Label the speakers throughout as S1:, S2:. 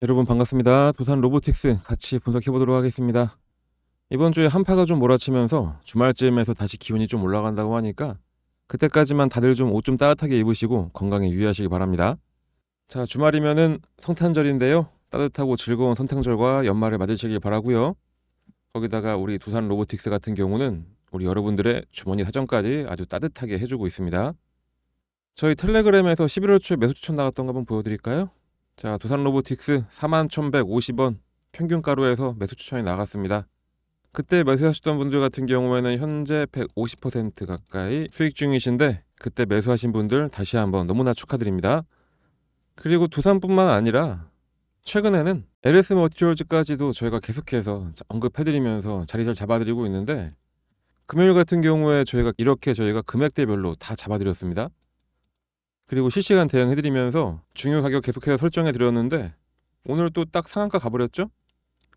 S1: 여러분 반갑습니다. 두산 로보틱스 같이 분석해 보도록 하겠습니다. 이번 주에 한파가 좀 몰아치면서 주말쯤에서 다시 기온이 좀 올라간다고 하니까 그때까지만 다들 좀 옷 좀 따뜻하게 입으시고 건강에 유의하시기 바랍니다. 자, 주말이면은 성탄절인데요. 따뜻하고 즐거운 성탄절과 연말을 맞으시길 바라고요. 거기다가 우리 두산 로보틱스 같은 경우는 우리 여러분들의 주머니 사정까지 아주 따뜻하게 해주고 있습니다. 저희 텔레그램에서 11월 초에 매수 추천 나갔던 거 한번 보여드릴까요? 자, 두산 로보틱스 41,150원 평균가로에서 매수 추천이 나갔습니다. 그때 매수하셨던 분들 같은 경우에는 현재 150% 가까이 수익 중이신데, 그때 매수하신 분들 다시 한번 너무나 축하드립니다. 그리고 두산뿐만 아니라 최근에는 LS 머티리얼즈까지도 저희가 계속해서 언급해드리면서 자리 잘 잡아드리고 있는데, 금요일 같은 경우에 저희가 금액대별로 다 잡아드렸습니다. 그리고 실시간 대응해드리면서 중요 가격 계속해서 설정해드렸는데, 오늘 또 딱 상한가 가버렸죠?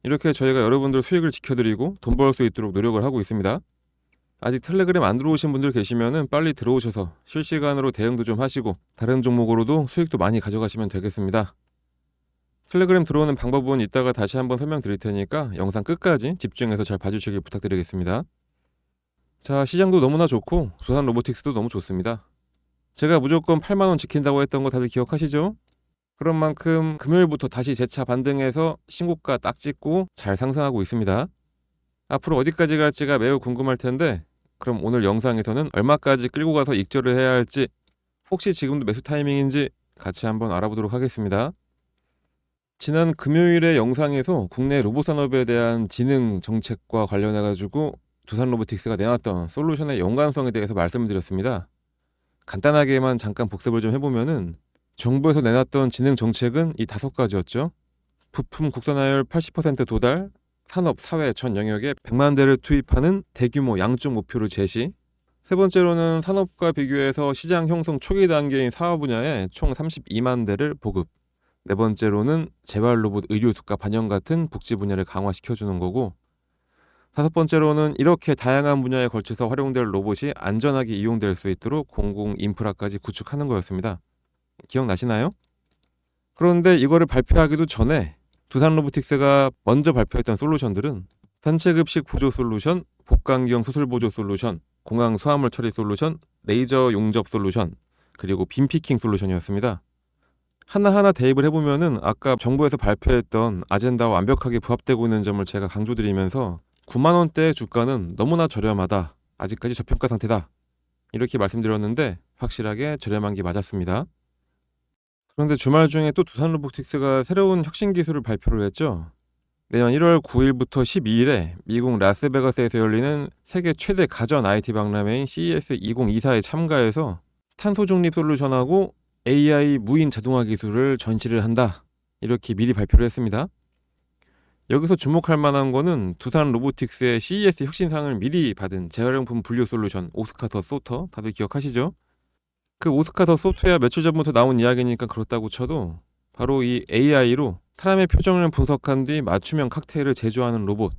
S1: 이렇게 저희가 여러분들 수익을 지켜드리고 돈 벌 수 있도록 노력을 하고 있습니다. 아직 텔레그램 안 들어오신 분들 계시면은 빨리 들어오셔서 실시간으로 대응도 좀 하시고 다른 종목으로도 수익도 많이 가져가시면 되겠습니다. 텔레그램 들어오는 방법은 이따가 다시 한번 설명드릴 테니까 영상 끝까지 집중해서 잘 봐주시길 부탁드리겠습니다. 자, 시장도 너무나 좋고 두산 로보틱스도 너무 좋습니다. 제가 무조건 8만원 지킨다고 했던 거 다들 기억하시죠? 그런 만큼 금요일부터 다시 재차 반등해서 신고가 딱 찍고 잘 상승하고 있습니다. 앞으로 어디까지 갈지가 매우 궁금할 텐데, 그럼 오늘 영상에서는 얼마까지 끌고 가서 익절을 해야 할지, 혹시 지금도 매수 타이밍인지 같이 한번 알아보도록 하겠습니다. 지난 금요일의 영상에서 국내 로봇 산업에 대한 진흥 정책과 관련해 가지고 두산 로보틱스가 내놨던 솔루션의 연관성에 대해서 말씀을 드렸습니다. 간단하게만 잠깐 복습을 좀 해보면은, 정부에서 내놨던 진흥 정책은 이 5가지였죠. 부품 국산화율 80% 도달, 산업, 사회 전 영역에 100만 대를 투입하는 대규모 양쪽 목표를 제시. 세 번째로는 산업과 비교해서 시장 형성 초기 단계인 사업 분야에 총 32만 대를 보급. 네 번째로는 재활 로봇 의료 수가 반영 같은 복지 분야를 강화시켜주는 거고, 다섯 번째로는 이렇게 다양한 분야에 걸쳐서 활용될 로봇이 안전하게 이용될 수 있도록 공공 인프라까지 구축하는 거였습니다. 기억나시나요? 그런데 이거를 발표하기도 전에 두산 로보틱스가 먼저 발표했던 솔루션들은 산체급식 보조 솔루션, 복강경 수술 보조 솔루션, 공항 수화물 처리 솔루션, 레이저 용접 솔루션, 그리고 빔 피킹 솔루션이었습니다. 하나하나 대입을 해보면은 아까 정부에서 발표했던 아젠다와 완벽하게 부합되고 있는 점을 제가 강조드리면서 9만원대의 주가는 너무나 저렴하다, 아직까지 저평가 상태다, 이렇게 말씀드렸는데 확실하게 저렴한 게 맞았습니다. 그런데 주말 중에 또 두산 로보틱스가 새로운 혁신 기술을 발표를 했죠. 내년 1월 9일부터 12일에 미국 라스베가스에서 열리는 세계 최대 가전 IT 박람회인 CES 2024에 참가해서 탄소 중립 솔루션하고 AI 무인 자동화 기술을 전시를 한다, 이렇게 미리 발표를 했습니다. 여기서 주목할 만한 거는 두산 로보틱스의 CES 혁신상을 미리 받은 재활용품 분류 솔루션 오스카 더 소터, 다들 기억하시죠? 그 오스카 더 소프트웨어 며칠 전부터 나온 이야기니까 그렇다고 쳐도 바로 이 AI로 사람의 표정을 분석한 뒤 맞춤형 칵테일을 제조하는 로봇,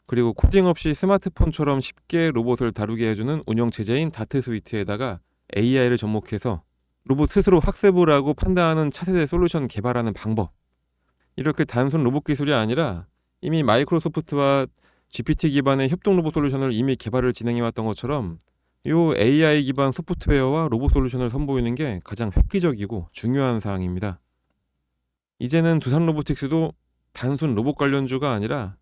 S1: 그리고 코딩 없이 스마트폰처럼 쉽게 로봇을 다루게 해주는 운영체제인 다트 스위트에다가 AI를 접목해서 로봇 스스로 학습을 하고 판단하는 차세대 솔루션 개발하는 방법, 이렇게 단순 로봇 기술이 아니라 이미 마이크로소프트와 GPT 기반의 협동 로봇 솔루션을 이미 개발을 진행해왔던 것처럼 요 AI 기반 소프트웨어와 로봇 솔루션을 선보이는 게 가장 획기적이고 중요한 사항입니다. 이제는 두산 로보틱스도 단순 로봇 관련주가 아니라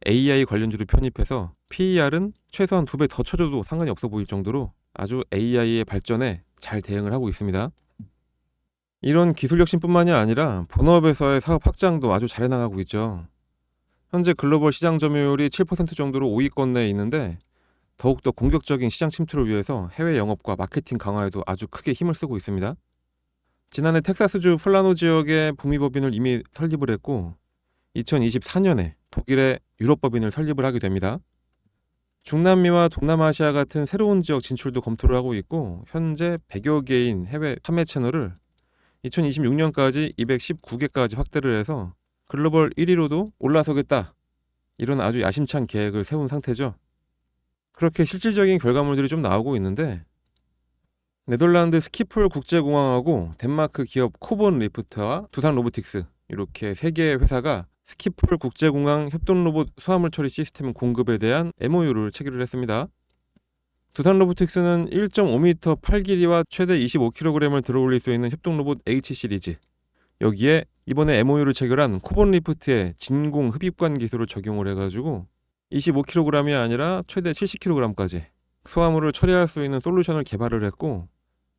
S1: AI 관련주를 편입해서 PER은 최소한 2배 더 쳐줘도 상관이 없어 보일 정도로 아주 AI의 발전에 잘 대응을 하고 있습니다. 이런 기술 혁신뿐만이 아니라 본업에서의 사업 확장도 아주 잘 해나가고 있죠. 현재 글로벌 시장 점유율이 7% 정도로 5위권 내에 있는데, 더욱더 공격적인 시장 침투를 위해서 해외 영업과 마케팅 강화에도 아주 크게 힘을 쓰고 있습니다. 지난해 텍사스주 플라노 지역에 북미 법인을 이미 설립을 했고, 2024년에 독일의 유럽 법인을 설립을 하게 됩니다. 중남미와 동남아시아 같은 새로운 지역 진출도 검토를 하고 있고, 현재 100여 개인 해외 판매 채널을 2026년까지 219개까지 확대를 해서 글로벌 1위로도 올라서겠다, 이런 아주 야심찬 계획을 세운 상태죠. 그렇게 실질적인 결과물들이 좀 나오고 있는데, 네덜란드 스키폴 국제공항하고 덴마크 기업 코본 리프트와 두산 로보틱스, 이렇게 세 개의 회사가 스키폴 국제공항 협동로봇 수화물 처리 시스템 공급에 대한 MOU를 체결을 했습니다. 두산 로보틱스는 1.5m 팔 길이와 최대 25kg을 들어올릴 수 있는 협동로봇 H 시리즈, 여기에 이번에 MOU를 체결한 코본 리프트의 진공 흡입관 기술을 적용을 해가지고 25kg이 아니라 최대 70kg까지 수화물을 처리할 수 있는 솔루션을 개발을 했고,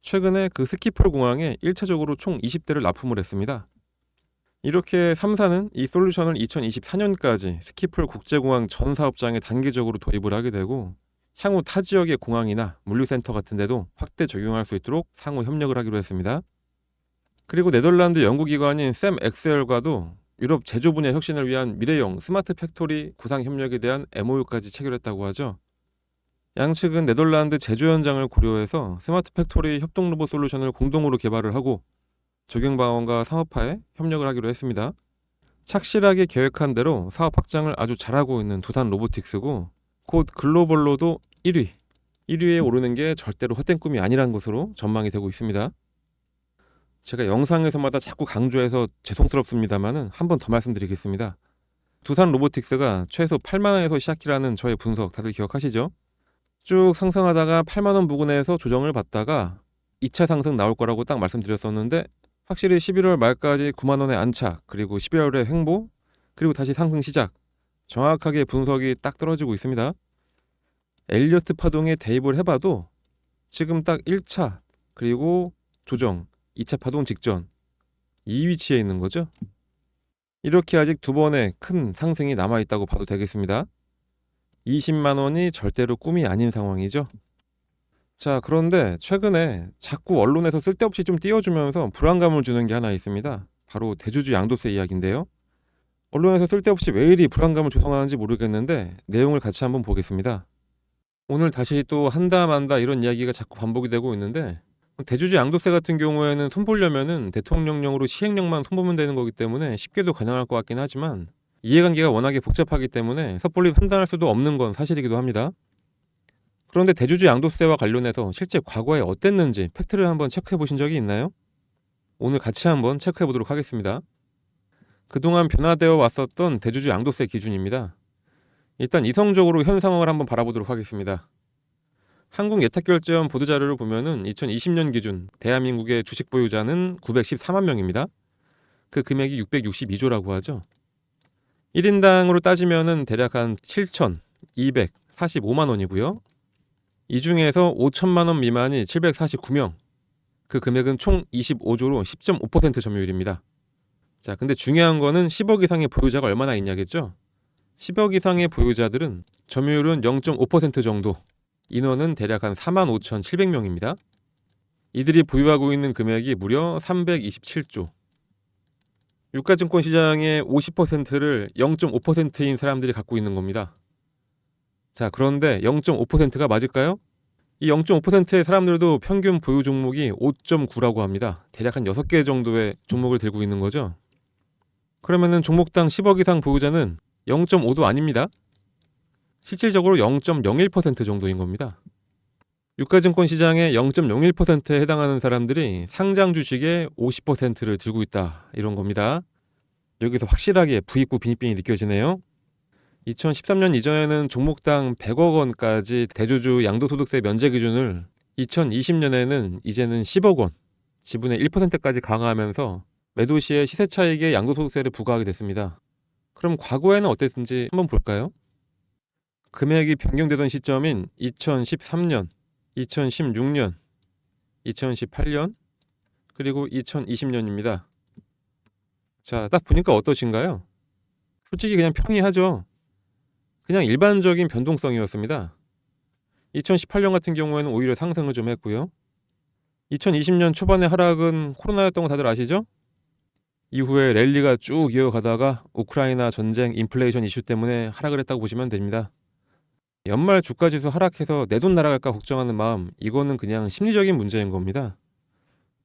S1: 최근에 그 스키폴 공항에 1차적으로 총 20대를 납품을 했습니다. 이렇게 3사는 이 솔루션을 2024년까지 스키폴 국제공항 전 사업장에 단계적으로 도입을 하게 되고, 향후 타 지역의 공항이나 물류센터 같은 데도 확대 적용할 수 있도록 상호 협력을 하기로 했습니다. 그리고 네덜란드 연구기관인 샘 엑셀과도 유럽 제조 분야 혁신을 위한 미래형 스마트 팩토리 구상 협력에 대한 MOU까지 체결했다고 하죠. 양측은 네덜란드 제조 현장을 고려해서 스마트 팩토리 협동 로봇 솔루션을 공동으로 개발을 하고 적용 방안과 상업화에 협력을 하기로 했습니다. 착실하게 계획한 대로 사업 확장을 아주 잘하고 있는 두산 로보틱스고, 곧 글로벌로도 1위에 오르는 게 절대로 헛된 꿈이 아니란 것으로 전망이 되고 있습니다. 제가 영상에서마다 자꾸 강조해서 죄송스럽습니다만은 한 번 더 말씀드리겠습니다. 두산 로보틱스가 최소 8만원에서 시작이라는 저의 분석 다들 기억하시죠? 쭉 상승하다가 8만원 부근에서 조정을 받다가 2차 상승 나올 거라고 딱 말씀드렸었는데, 확실히 11월 말까지 9만원의 안착, 그리고 12월에 횡보, 그리고 다시 상승 시작, 정확하게 분석이 딱 떨어지고 있습니다. 엘리어트 파동에 대입을 해봐도 지금 딱 1차 그리고 조정, 2차 파동 직전 이 위치에 있는 거죠. 이렇게 아직 두 번의 큰 상승이 남아있다고 봐도 되겠습니다. 20만원이 절대로 꿈이 아닌 상황이죠. 자, 그런데 최근에 자꾸 언론에서 쓸데없이 좀 띄워주면서 불안감을 주는 게 하나 있습니다. 바로 대주주 양도세 이야기인데요. 언론에서 쓸데없이 왜 이리 불안감을 조성하는지 모르겠는데 내용을 같이 한번 보겠습니다. 오늘 다시 또 한다 만다 이런 이야기가 자꾸 반복이 되고 있는데, 대주주 양도세 같은 경우에는 손보려면은 대통령령으로 시행령만 손보면 되는 거기 때문에 쉽게도 가능할 것 같긴 하지만, 이해관계가 워낙에 복잡하기 때문에 섣불리 판단할 수도 없는 건 사실이기도 합니다. 그런데 대주주 양도세와 관련해서 실제 과거에 어땠는지 팩트를 한번 체크해 보신 적이 있나요? 오늘 같이 한번 체크해 보도록 하겠습니다. 그동안 변화되어 왔었던 대주주 양도세 기준입니다. 일단 이성적으로 현 상황을 한번 바라보도록 하겠습니다. 한국예탁결제원 보도자료를 보면은 2020년 기준 대한민국의 주식 보유자는 914만 명입니다. 그 금액이 662조라고 하죠. 1인당으로 따지면은 대략 한 7,245만 원이고요. 이 중에서 5천만 원 미만이 749명. 그 금액은 총 25조로 10.5% 점유율입니다. 자, 근데 중요한 거는 10억 이상의 보유자가 얼마나 있냐겠죠? 10억 이상의 보유자들은 점유율은 0.5% 정도, 인원은 대략 한 45,700명입니다. 이들이 보유하고 있는 금액이 무려 327조. 유가증권 시장의 50%를 0.5%인 사람들이 갖고 있는 겁니다. 자, 그런데 0.5%가 맞을까요? 이 0.5%의 사람들도 평균 보유 종목이 5.9라고 합니다. 대략 한 6개 정도의 종목을 들고 있는 거죠. 그러면은 종목당 10억 이상 보유자는 0.5도 아닙니다. 실질적으로 0.01% 정도인 겁니다. 유가증권 시장의 0.01%에 해당하는 사람들이 상장 주식의 50%를 들고 있다, 이런 겁니다. 여기서 확실하게 부익부 빈익빈이 느껴지네요. 2013년 이전에는 종목당 100억 원까지 대주주 양도소득세 면제 기준을 2020년에는 이제는 10억 원, 지분의 1%까지 강화하면서 매도 시에 시세 차익에 양도소득세를 부과하게 됐습니다. 그럼 과거에는 어땠는지 한번 볼까요? 금액이 변경되던 시점인 2013년, 2016년, 2018년, 그리고 2020년입니다. 자, 딱 보니까 어떠신가요? 솔직히 그냥 평이하죠. 그냥 일반적인 변동성이었습니다. 2018년 같은 경우에는 오히려 상승을 좀 했고요. 2020년 초반의 하락은 코로나였던 거 다들 아시죠? 이후에 랠리가 쭉 이어가다가 우크라이나 전쟁, 인플레이션 이슈 때문에 하락을 했다고 보시면 됩니다. 연말 주가지수 하락해서 내 돈 날아갈까 걱정하는 마음, 이거는 그냥 심리적인 문제인 겁니다.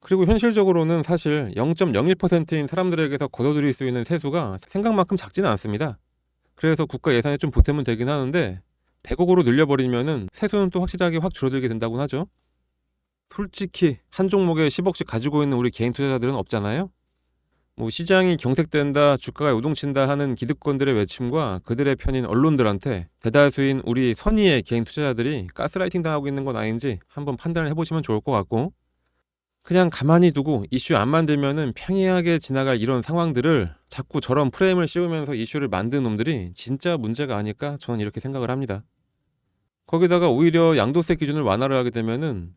S1: 그리고 현실적으로는 사실 0.01%인 사람들에게서 걷어들일 수 있는 세수가 생각만큼 작지는 않습니다. 그래서 국가 예산에 좀 보태면 되긴 하는데 100억으로 늘려버리면은 세수는 또 확실하게 확 줄어들게 된다고 하죠. 솔직히 한 종목에 10억씩 가지고 있는 우리 개인 투자자들은 없잖아요. 뭐 시장이 경색된다, 주가가 요동친다 하는 기득권들의 외침과 그들의 편인 언론들한테 대다수인 우리 선의의 개인 투자자들이 가스라이팅 당하고 있는 건 아닌지 한번 판단을 해보시면 좋을 것 같고, 그냥 가만히 두고 이슈 안 만들면은 평이하게 지나갈 이런 상황들을 자꾸 저런 프레임을 씌우면서 이슈를 만드는 놈들이 진짜 문제가 아닐까, 저는 이렇게 생각을 합니다. 거기다가 오히려 양도세 기준을 완화를 하게 되면은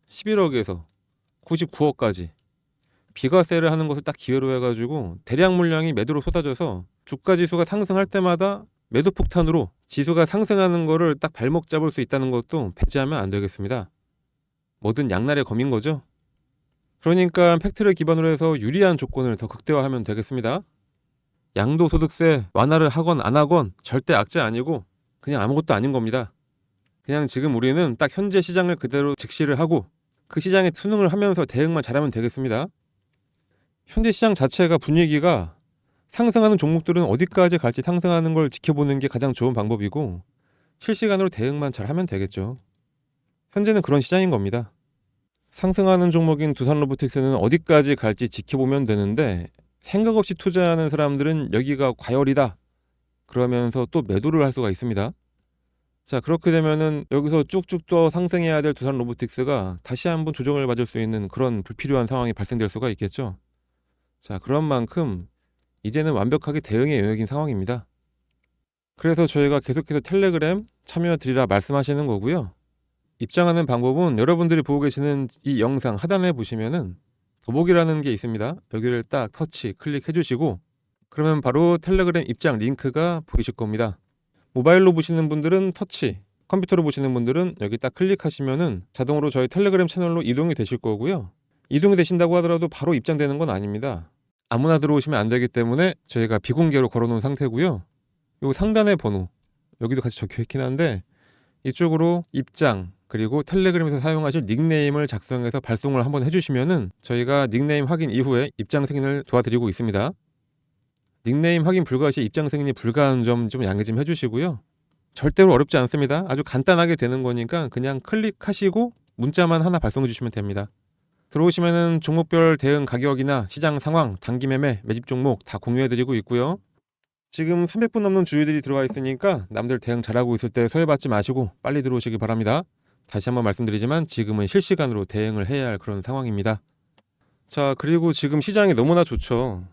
S1: 11억에서 99억까지 비과세를 하는 것을 딱 기회로 해가지고 대량 물량이 매도로 쏟아져서 주가 지수가 상승할 때마다 매도 폭탄으로 지수가 상승하는 거를 딱 발목 잡을 수 있다는 것도 배제하면 안 되겠습니다. 뭐든 양날의 검인 거죠. 그러니까 팩트를 기반으로 해서 유리한 조건을 더 극대화하면 되겠습니다. 양도소득세 완화를 하건 안 하건 절대 악재 아니고 그냥 아무것도 아닌 겁니다. 그냥 지금 우리는 딱 현재 시장을 그대로 직시를 하고 그 시장에 투능을 하면서 대응만 잘하면 되겠습니다. 현재 시장 자체가 분위기가 상승하는 종목들은 어디까지 갈지 상승하는 걸 지켜보는 게 가장 좋은 방법이고, 실시간으로 대응만 잘하면 되겠죠. 현재는 그런 시장인 겁니다. 상승하는 종목인 두산로보틱스는 어디까지 갈지 지켜보면 되는데, 생각 없이 투자하는 사람들은 여기가 과열이다 그러면서 또 매도를 할 수가 있습니다. 자, 그렇게 되면은 여기서 쭉쭉 더 상승해야 될 두산로보틱스가 다시 한번 조정을 받을 수 있는 그런 불필요한 상황이 발생될 수가 있겠죠. 자, 그런 만큼 이제는 완벽하게 대응의 영역인 상황입니다. 그래서 저희가 계속해서 텔레그램 참여드리라 말씀하시는 거고요. 입장하는 방법은 여러분들이 보고 계시는 이 영상 하단에 보시면은 더보기라는 게 있습니다. 여기를 딱 터치 클릭해 주시고 그러면 바로 텔레그램 입장 링크가 보이실 겁니다. 모바일로 보시는 분들은 터치, 컴퓨터로 보시는 분들은 여기 딱 클릭하시면은 자동으로 저희 텔레그램 채널로 이동이 되실 거고요. 이동이 되신다고 하더라도 바로 입장되는 건 아닙니다. 아무나 들어오시면 안 되기 때문에 저희가 비공개로 걸어놓은 상태고요. 요 상단의 번호 여기도 같이 적혀 있긴 한데 이쪽으로 입장 그리고 텔레그램에서 사용하실 닉네임을 작성해서 발송을 한번 해주시면은 저희가 닉네임 확인 이후에 입장 승인을 도와드리고 있습니다. 닉네임 확인 불가 시 입장 승인이 불가한 점 좀 양해 좀 해주시고요. 절대로 어렵지 않습니다. 아주 간단하게 되는 거니까 그냥 클릭하시고 문자만 하나 발송해 주시면 됩니다. 들어오시면은 종목별 대응 가격이나 시장 상황, 단기 매매, 매집 종목 다 공유해드리고 있고요. 지금 300분 넘는 주주들이 들어와 있으니까 남들 대응 잘하고 있을 때 소외받지 마시고 빨리 들어오시기 바랍니다. 다시 한번 말씀드리지만 지금은 실시간으로 대응을 해야 할 그런 상황입니다. 자, 그리고 지금 시장이 너무나 좋죠.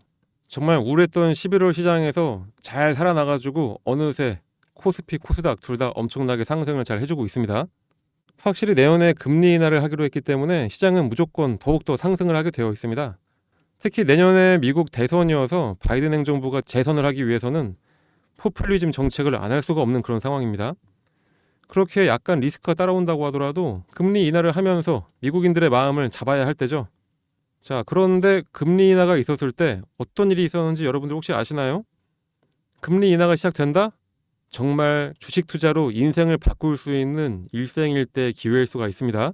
S1: 정말 우울했던 11월 시장에서 잘 살아나가지고 어느새 코스피, 코스닥 둘 다 엄청나게 상승을 잘 해주고 있습니다. 확실히 내년에 금리 인하를 하기로 했기 때문에 시장은 무조건 더욱더 상승을 하게 되어 있습니다. 특히 내년에 미국 대선이어서 바이든 행정부가 재선을 하기 위해서는 포퓰리즘 정책을 안 할 수가 없는 그런 상황입니다. 그렇게 약간 리스크가 따라온다고 하더라도 금리 인하를 하면서 미국인들의 마음을 잡아야 할 때죠. 자, 그런데 금리 인하가 있었을 때 어떤 일이 있었는지 여러분들 혹시 아시나요? 금리 인하가 시작된다? 정말 주식 투자로 인생을 바꿀 수 있는 일생일대 기회일 수가 있습니다.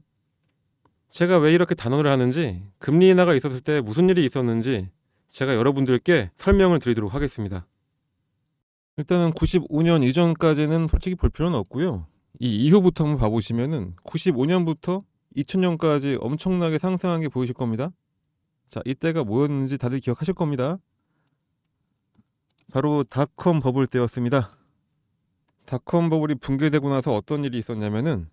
S1: 제가 왜 이렇게 단언을 하는지, 금리 인하가 있었을 때 무슨 일이 있었는지 제가 여러분들께 설명을 드리도록 하겠습니다. 일단은 95년 이전까지는 솔직히 볼 필요는 없고요. 이 이후부터 한번 봐보시면은 95년부터 2000년까지 엄청나게 상승한 게 보이실 겁니다. 자, 이때가 뭐였는지 다들 기억하실 겁니다. 바로 닷컴 버블 때였습니다. 닷컴 버블이 붕괴되고 나서 어떤 일이 있었냐면은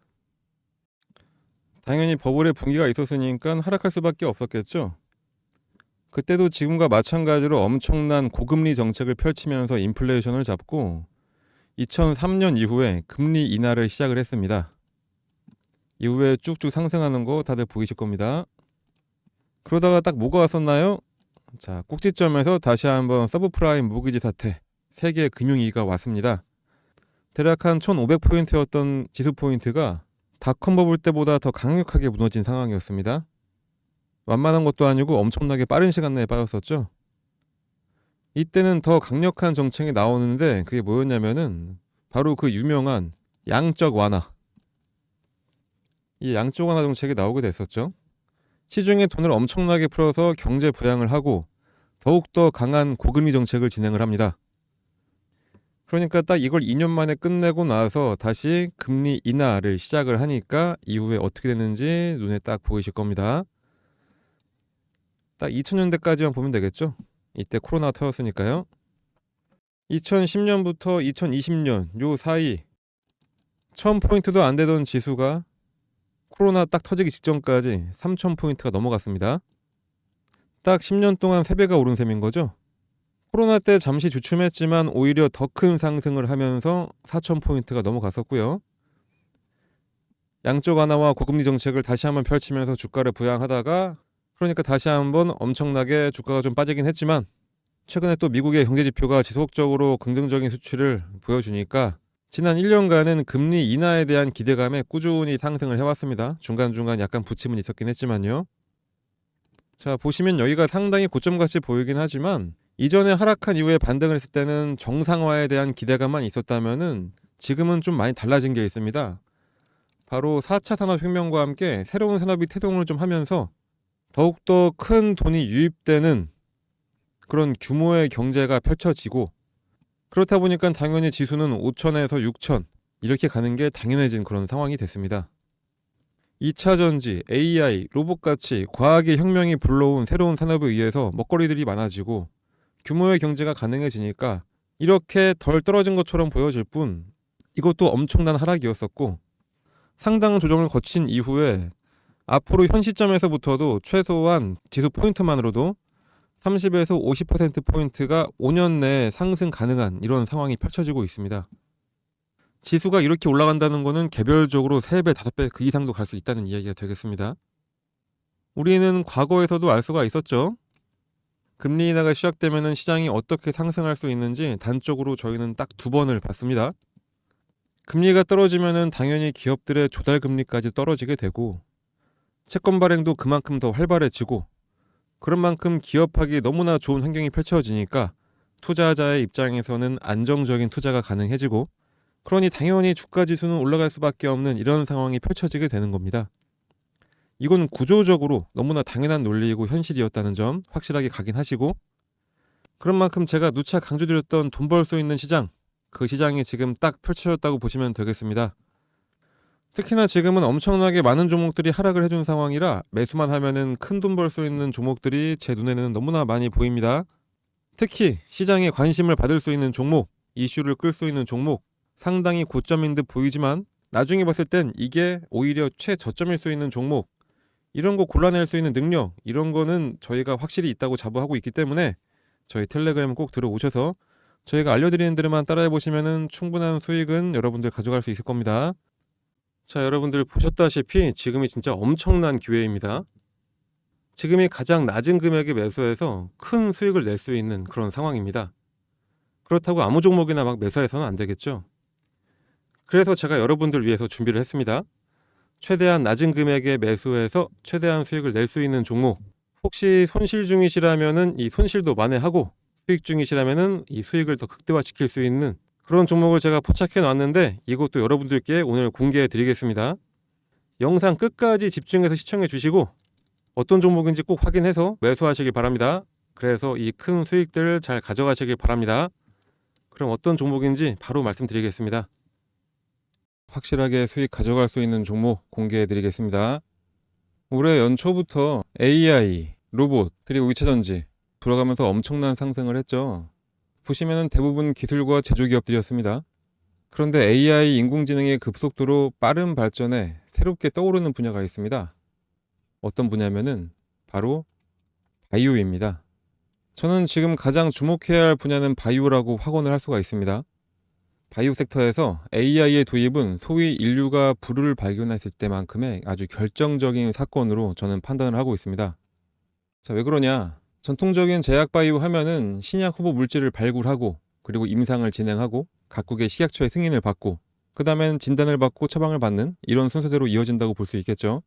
S1: 당연히 버블의 붕괴가 있었으니까 하락할 수밖에 없었겠죠. 그때도 지금과 마찬가지로 엄청난 고금리 정책을 펼치면서 인플레이션을 잡고 2003년 이후에 금리 인하를 시작을 했습니다. 이후에 쭉쭉 상승하는 거 다들 보이실 겁니다. 그러다가 딱 뭐가 왔었나요? 자, 꼭지점에서 다시 한번 서브프라임 모기지 사태, 세계 금융위기가 왔습니다. 대략 한 1500포인트였던 지수 포인트가 닷컴 버블 때보다 더 강력하게 무너진 상황이었습니다. 완만한 것도 아니고 엄청나게 빠른 시간 내에 빠졌었죠. 이때는 더 강력한 정책이 나오는데 그게 뭐였냐면은 바로 그 유명한 양적 완화. 이 양적 완화 정책이 나오게 됐었죠. 시중에 돈을 엄청나게 풀어서 경제 부양을 하고 더욱더 강한 고금리 정책을 진행을 합니다. 그러니까 딱 이걸 2년 만에 끝내고 나서 다시 금리 인하를 시작을 하니까 이후에 어떻게 됐는지 눈에 딱 보이실 겁니다. 딱 2000년대까지만 보면 되겠죠. 이때 코로나 터졌으니까요. 2010년부터 2020년 요 사이 1000포인트도 안 되던 지수가 코로나 딱 터지기 직전까지 3000포인트가 넘어갔습니다. 딱 10년 동안 3배가 오른 셈인 거죠. 코로나 때 잠시 주춤했지만 오히려 더 큰 상승을 하면서 4000포인트가 넘어갔었고요. 양적 완화와 고금리 정책을 다시 한번 펼치면서 주가를 부양하다가 그러니까 다시 한번 엄청나게 주가가 좀 빠지긴 했지만 최근에 또 미국의 경제 지표가 지속적으로 긍정적인 수치를 보여주니까 지난 1년간은 금리 인하에 대한 기대감에 꾸준히 상승을 해왔습니다. 중간중간 약간 부침은 있었긴 했지만요. 자, 보시면 여기가 상당히 고점같이 보이긴 하지만 이전에 하락한 이후에 반등을 했을 때는 정상화에 대한 기대감만 있었다면은 지금은 좀 많이 달라진 게 있습니다. 바로 4차 산업혁명과 함께 새로운 산업이 태동을 좀 하면서 더욱더 큰 돈이 유입되는 그런 규모의 경제가 펼쳐지고 그렇다 보니까 당연히 지수는 5천에서 6천 이렇게 가는 게 당연해진 그런 상황이 됐습니다. 2차 전지, AI, 로봇같이 과학의 혁명이 불러온 새로운 산업에 의해서 먹거리들이 많아지고 규모의 경제가 가능해지니까 이렇게 덜 떨어진 것처럼 보여질 뿐 이것도 엄청난 하락이었었고 상당 조정을 거친 이후에 앞으로 현 시점에서부터도 최소한 지수 포인트만으로도 30에서 50%포인트가 5년 내에 상승 가능한 이런 상황이 펼쳐지고 있습니다. 지수가 이렇게 올라간다는 것은 개별적으로 3배, 5배 그 이상도 갈 수 있다는 이야기가 되겠습니다. 우리는 과거에서도 알 수가 있었죠. 금리 인하가 시작되면 시장이 어떻게 상승할 수 있는지 단적으로 저희는 딱 2번을 봤습니다. 금리가 떨어지면 당연히 기업들의 조달금리까지 떨어지게 되고 채권 발행도 그만큼 더 활발해지고 그런 만큼 기업하기 너무나 좋은 환경이 펼쳐지니까 투자자의 입장에서는 안정적인 투자가 가능해지고 그러니 당연히 주가 지수는 올라갈 수밖에 없는 이런 상황이 펼쳐지게 되는 겁니다. 이건 구조적으로 너무나 당연한 논리이고 현실이었다는 점 확실하게 각인하시고 그런 만큼 제가 누차 강조드렸던 돈 벌 수 있는 시장 그 시장이 지금 딱 펼쳐졌다고 보시면 되겠습니다. 특히나 지금은 엄청나게 많은 종목들이 하락을 해준 상황이라 매수만 하면은 큰 돈 벌 수 있는 종목들이 제 눈에는 너무나 많이 보입니다. 특히 시장에 관심을 받을 수 있는 종목, 이슈를 끌 수 있는 종목 상당히 고점인 듯 보이지만 나중에 봤을 땐 이게 오히려 최저점일 수 있는 종목 이런 거 골라낼 수 있는 능력 이런 거는 저희가 확실히 있다고 자부하고 있기 때문에 저희 텔레그램 꼭 들어오셔서 저희가 알려드리는 대로만 따라해 보시면은 충분한 수익은 여러분들 가져갈 수 있을 겁니다. 자, 여러분들 보셨다시피 지금이 진짜 엄청난 기회입니다. 지금이 가장 낮은 금액에 매수해서 큰 수익을 낼 수 있는 그런 상황입니다. 그렇다고 아무 종목이나 막 매수해서는 안 되겠죠. 그래서 제가 여러분들 위해서 준비를 했습니다. 최대한 낮은 금액에 매수해서 최대한 수익을 낼 수 있는 종목 혹시 손실 중이시라면은 이 손실도 만회하고 수익 중이시라면은 이 수익을 더 극대화시킬 수 있는 그런 종목을 제가 포착해 놨는데 이것도 여러분들께 오늘 공개해 드리겠습니다. 영상 끝까지 집중해서 시청해 주시고 어떤 종목인지 꼭 확인해서 매수하시길 바랍니다. 그래서 이 큰 수익들 잘 가져가시길 바랍니다. 그럼 어떤 종목인지 바로 말씀드리겠습니다. 확실하게 수익 가져갈 수 있는 종목 공개해 드리겠습니다. 올해 연초부터 AI, 로봇, 그리고 2차 전지 돌아가면서 엄청난 상승을 했죠. 보시면 대부분 기술과 제조기업들이었습니다. 그런데 AI 인공지능의 급속도로 빠른 발전에 새롭게 떠오르는 분야가 있습니다. 어떤 분야면은 바로 바이오입니다. 저는 지금 가장 주목해야 할 분야는 바이오라고 확언을 할 수가 있습니다. 바이오 섹터에서 AI의 도입은 소위 인류가 불을 발견했을 때만큼의 아주 결정적인 사건으로 저는 판단을 하고 있습니다. 자, 왜 그러냐? 전통적인 제약 바이오 하면은 신약 후보 물질을 발굴하고 그리고 임상을 진행하고 각국의 식약처의 승인을 받고 그 다음엔 진단을 받고 처방을 받는 이런 순서대로 이어진다고 볼 수 있겠죠.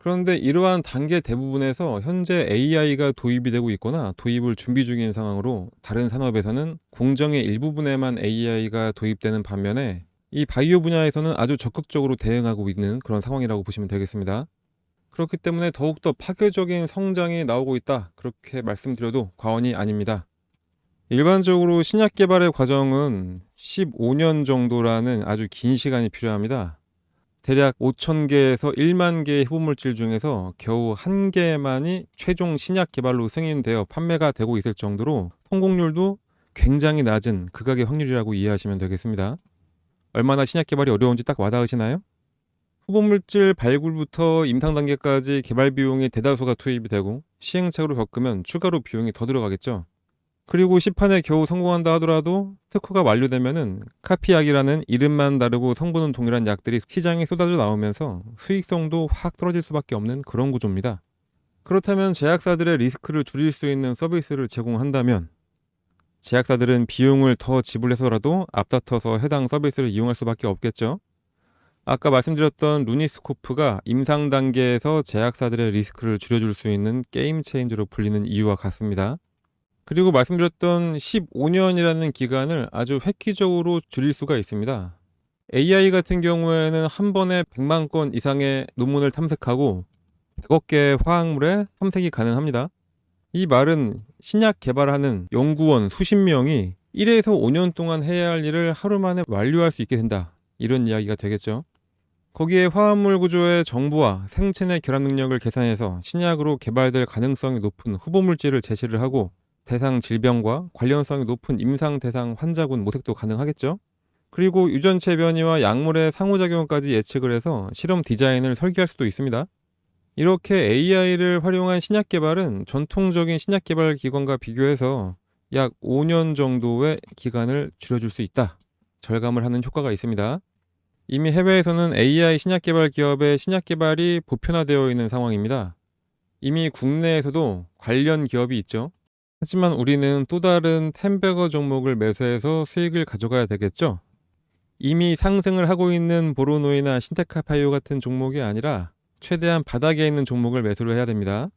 S1: 그런데 이러한 단계 대부분에서 현재 AI가 도입이 되고 있거나 도입을 준비 중인 상황으로 다른 산업에서는 공정의 일부분에만 AI가 도입되는 반면에 이 바이오 분야에서는 아주 적극적으로 대응하고 있는 그런 상황이라고 보시면 되겠습니다. 그렇기 때문에 더욱더 파괴적인 성장이 나오고 있다 그렇게 말씀드려도 과언이 아닙니다. 일반적으로 신약 개발의 과정은 15년 정도라는 아주 긴 시간이 필요합니다. 대략 5,000개에서 1만 개의 후보물질 중에서 겨우 1개만이 최종 신약 개발로 승인되어 판매가 되고 있을 정도로 성공률도 굉장히 낮은 극악의 확률이라고 이해하시면 되겠습니다. 얼마나 신약 개발이 어려운지 딱 와닿으시나요? 후보물질 발굴부터 임상 단계까지 개발 비용이 대다수가 투입이 되고 시행착오를 겪으면 추가로 비용이 더 들어가겠죠. 그리고 시판에 겨우 성공한다 하더라도 특허가 완료되면은 카피약이라는 이름만 다르고 성분은 동일한 약들이 시장에 쏟아져 나오면서 수익성도 확 떨어질 수밖에 없는 그런 구조입니다. 그렇다면 제약사들의 리스크를 줄일 수 있는 서비스를 제공한다면 제약사들은 비용을 더 지불해서라도 앞다퉈서 해당 서비스를 이용할 수밖에 없겠죠. 아까 말씀드렸던 루니스코프가 임상 단계에서 제약사들의 리스크를 줄여줄 수 있는 게임 체인저로 불리는 이유와 같습니다. 그리고 말씀드렸던 15년이라는 기간을 아주 획기적으로 줄일 수가 있습니다. AI 같은 경우에는 한 번에 100만 건 이상의 논문을 탐색하고 100억 개의 화학물에 탐색이 가능합니다. 이 말은 신약 개발하는 연구원 수십 명이 1에서 5년 동안 해야 할 일을 하루 만에 완료할 수 있게 된다. 이런 이야기가 되겠죠. 거기에 화합물 구조의 정보와 생체 내 결합 능력을 계산해서 신약으로 개발될 가능성이 높은 후보물질을 제시를 하고 대상 질병과 관련성이 높은 임상 대상 환자군 모색도 가능하겠죠. 그리고 유전체 변이와 약물의 상호작용까지 예측을 해서 실험 디자인을 설계할 수도 있습니다. 이렇게 AI를 활용한 신약 개발은 전통적인 신약 개발 기관과 비교해서 약 5년 정도의 기간을 줄여줄 수 있다. 절감을 하는 효과가 있습니다. 이미 해외에서는 AI 신약 개발 기업의 신약 개발이 보편화되어 있는 상황입니다. 이미 국내에서도 관련 기업이 있죠. 하지만 우리는 또 다른 템베거 종목을 매수해서 수익을 가져가야 되겠죠. 이미 상승을 하고 있는 보로노이나 신테카파이오 같은 종목이 아니라 최대한 바닥에 있는 종목을 매수를 해야 됩니다.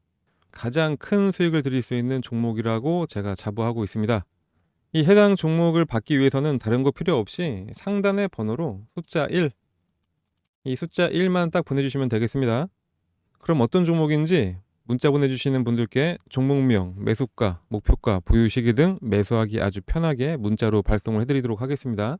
S1: 가장 큰 수익을 드릴 수 있는 종목이라고 제가 자부하고 있습니다. 이 해당 종목을 받기 위해서는 다른 거 필요 없이 상단의 번호로 숫자 1, 이 숫자 1만 딱 보내주시면 되겠습니다. 그럼 어떤 종목인지 문자 보내주시는 분들께 종목명, 매수가, 목표가, 보유 시기 등 매수하기 아주 편하게 문자로 발송을 해드리도록 하겠습니다.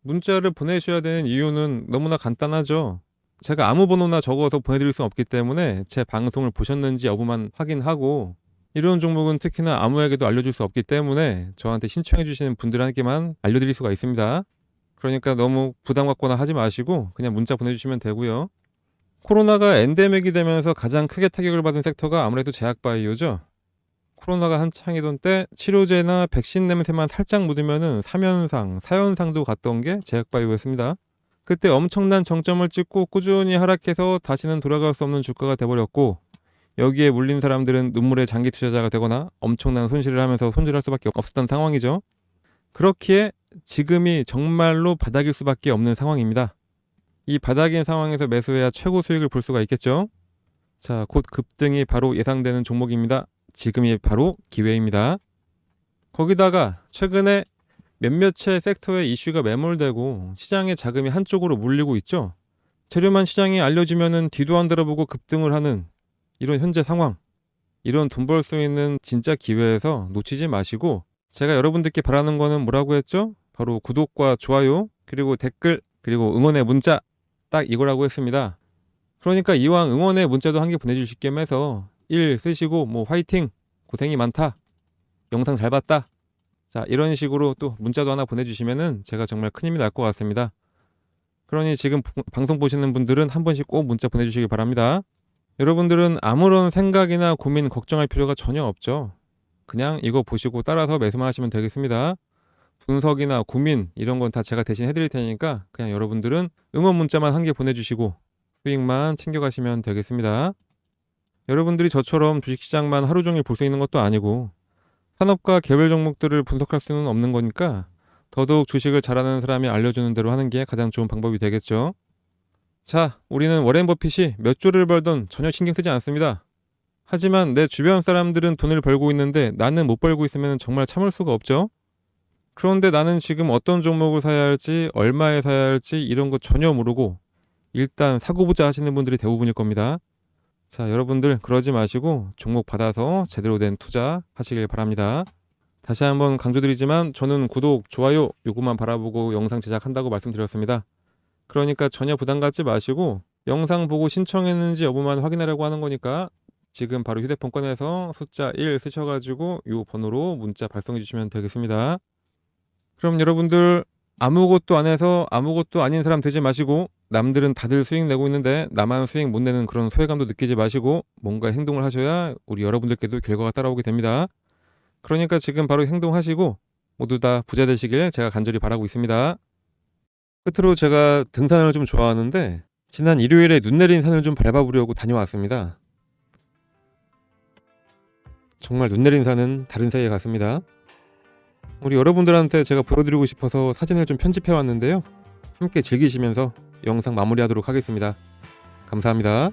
S1: 문자를 보내셔야 되는 이유는 너무나 간단하죠. 제가 아무 번호나 적어서 보내드릴 수 없기 때문에 제 방송을 보셨는지 여부만 확인하고 이런 종목은 특히나 아무에게도 알려줄 수 없기 때문에 저한테 신청해 주시는 분들에게만 알려드릴 수가 있습니다. 그러니까 너무 부담 갖거나 하지 마시고 그냥 문자 보내주시면 되고요. 코로나가 엔데믹이 되면서 가장 크게 타격을 받은 섹터가 아무래도 제약바이오죠. 코로나가 한창이던 때 치료제나 백신 냄새만 살짝 묻으면은 3연상, 4연상도 갔던 게 제약바이오였습니다. 그때 엄청난 정점을 찍고 꾸준히 하락해서 다시는 돌아갈 수 없는 주가가 돼버렸고 여기에 물린 사람들은 눈물의 장기 투자자가 되거나 엄청난 손실을 하면서 손절할 수밖에 없었던 상황이죠. 그렇기에 지금이 정말로 바닥일 수밖에 없는 상황입니다. 이 바닥인 상황에서 매수해야 최고 수익을 볼 수가 있겠죠. 자, 곧 급등이 바로 예상되는 종목입니다. 지금이 바로 기회입니다. 거기다가 최근에 몇몇의 섹터의 이슈가 매몰되고 시장의 자금이 한쪽으로 몰리고 있죠. 재료만 시장에 알려지면은 뒤도 안 돌아보고 급등을 하는 이런 현재 상황, 이런 돈 벌 수 있는 진짜 기회에서 놓치지 마시고 제가 여러분들께 바라는 거는 뭐라고 했죠? 바로 구독과 좋아요, 그리고 댓글, 그리고 응원의 문자 딱 이거라고 했습니다. 그러니까 이왕 응원의 문자도 한 개 보내주실 겸 해서 1 쓰시고 뭐 화이팅, 고생이 많다, 영상 잘 봤다, 자 이런 식으로 또 문자도 하나 보내주시면은 제가 정말 큰 힘이 날 것 같습니다. 그러니 지금 방송 보시는 분들은 한 번씩 꼭 문자 보내주시기 바랍니다. 여러분들은 아무런 생각이나 고민, 걱정할 필요가 전혀 없죠. 그냥 이거 보시고 따라서 매수만 하시면 되겠습니다. 분석이나 고민 이런 건 다 제가 대신 해드릴 테니까 그냥 여러분들은 응원 문자만 한 개 보내주시고 수익만 챙겨가시면 되겠습니다. 여러분들이 저처럼 주식시장만 하루 종일 볼 수 있는 것도 아니고 산업과 개별 종목들을 분석할 수는 없는 거니까 더더욱 주식을 잘하는 사람이 알려주는 대로 하는 게 가장 좋은 방법이 되겠죠. 자, 우리는 워렌 버핏이 몇 조를 벌던 전혀 신경 쓰지 않습니다. 하지만 내 주변 사람들은 돈을 벌고 있는데 나는 못 벌고 있으면 정말 참을 수가 없죠. 그런데 나는 지금 어떤 종목을 사야 할지, 얼마에 사야 할지 이런 거 전혀 모르고 일단 사고 보자 하시는 분들이 대부분일 겁니다. 자, 여러분들 그러지 마시고 종목 받아서 제대로 된 투자 하시길 바랍니다. 다시 한번 강조드리지만 저는 구독, 좋아요 요것만 바라보고 영상 제작한다고 말씀드렸습니다. 그러니까 전혀 부담 갖지 마시고 영상 보고 신청했는지 여부만 확인하려고 하는 거니까 지금 바로 휴대폰 꺼내서 숫자 1 쓰셔가지고 이 번호로 문자 발송해 주시면 되겠습니다. 그럼 여러분들 아무것도 안 해서 아무것도 아닌 사람 되지 마시고 남들은 다들 수익 내고 있는데 나만 수익 못 내는 그런 소외감도 느끼지 마시고 뭔가 행동을 하셔야 우리 여러분들께도 결과가 따라오게 됩니다. 그러니까 지금 바로 행동하시고 모두 다 부자 되시길 제가 간절히 바라고 있습니다. 끝으로 제가 등산을 좀 좋아하는데 지난 일요일에 눈 내린 산을 좀 밟아보려고 다녀왔습니다. 정말 눈 내린 산은 다른 사이에 갔습니다. 우리 여러분들한테 제가 보여드리고 싶어서 사진을 좀 편집해 왔는데요. 함께 즐기시면서 영상 마무리하도록 하겠습니다. 감사합니다.